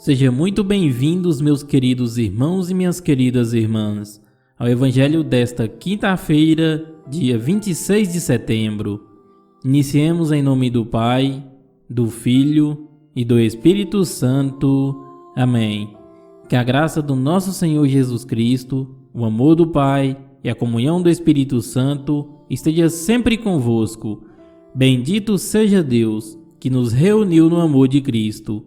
Sejam muito bem-vindos, meus queridos irmãos e minhas queridas irmãs, ao Evangelho desta quinta-feira, dia 26 de setembro. Iniciemos em nome do Pai, do Filho e do Espírito Santo. Amém. Que a graça do nosso Senhor Jesus Cristo, o amor do Pai e a comunhão do Espírito Santo esteja sempre convosco. Bendito seja Deus, que nos reuniu no amor de Cristo.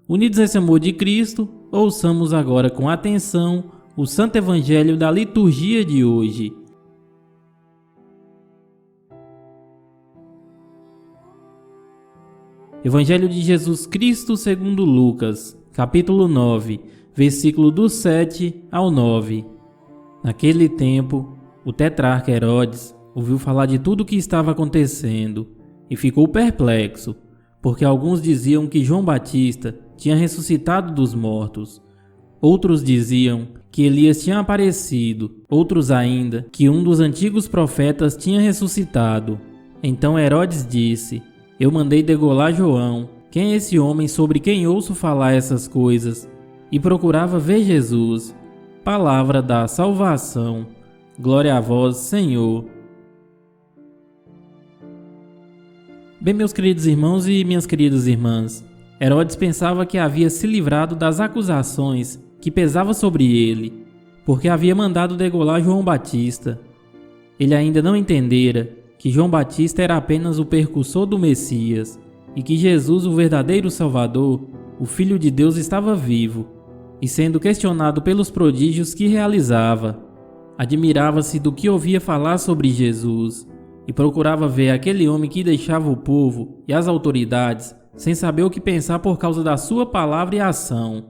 Unidos nesse amor de Cristo, ouçamos agora com atenção o Santo Evangelho da liturgia de hoje. Evangelho de Jesus Cristo segundo Lucas, capítulo 9, versículo do 7 ao 9. Naquele tempo, o tetrarca Herodes ouviu falar de tudo o que estava acontecendo e ficou perplexo, porque alguns diziam que João Batista tinha ressuscitado dos mortos. Outros diziam que Elias tinha aparecido, outros ainda que um dos antigos profetas tinha ressuscitado. Então Herodes disse: Eu mandei degolar João. Quem é esse homem sobre quem ouço falar essas coisas? E procurava ver Jesus. Palavra da salvação. Glória a vós, Senhor. Bem, meus queridos irmãos e minhas queridas irmãs, Herodes pensava que havia se livrado das acusações que pesavam sobre ele, porque havia mandado degolar João Batista. Ele ainda não entendera que João Batista era apenas o precursor do Messias e que Jesus, o verdadeiro Salvador, o Filho de Deus, estava vivo e sendo questionado pelos prodígios que realizava. Admirava-se do que ouvia falar sobre Jesus e procurava ver aquele homem que deixava o povo e as autoridades sem saber o que pensar por causa da sua palavra e ação.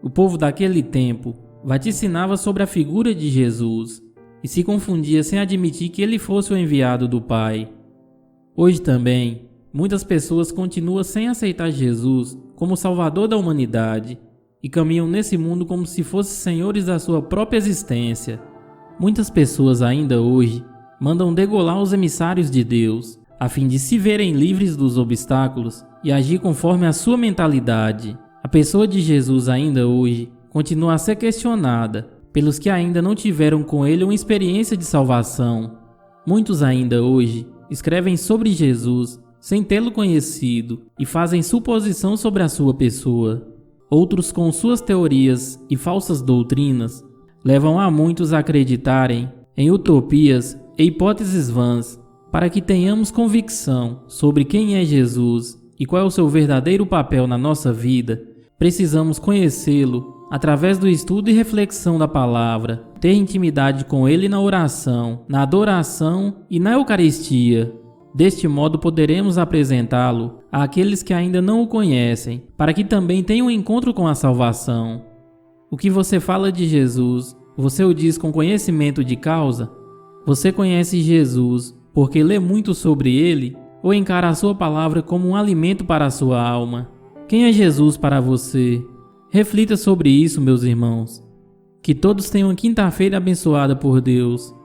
O povo daquele tempo vaticinava sobre a figura de Jesus e se confundia sem admitir que ele fosse o enviado do Pai. Hoje também, muitas pessoas continuam sem aceitar Jesus como Salvador da humanidade e caminham nesse mundo como se fossem senhores da sua própria existência. Muitas pessoas ainda hoje mandam degolar os emissários de Deus, a fim de se verem livres dos obstáculos e agir conforme a sua mentalidade. A pessoa de Jesus ainda hoje continua a ser questionada pelos que ainda não tiveram com ele uma experiência de salvação. Muitos ainda hoje escrevem sobre Jesus sem tê-lo conhecido e fazem suposição sobre a sua pessoa. Outros, com suas teorias e falsas doutrinas, levam a muitos a acreditarem em utopias e hipóteses vãs. Para que tenhamos convicção sobre quem é Jesus e qual é o seu verdadeiro papel na nossa vida, precisamos conhecê-lo através do estudo e reflexão da palavra, ter intimidade com ele na oração, na adoração e na Eucaristia. Deste modo poderemos apresentá-lo àqueles que ainda não o conhecem, para que também tenham um encontro com a salvação. O que você fala de Jesus, você o diz com conhecimento de causa? Você conhece Jesus porque lê muito sobre ele, ou encara a sua palavra como um alimento para a sua alma? Quem é Jesus para você? Reflita sobre isso, meus irmãos. Que todos tenham uma quinta-feira abençoada por Deus.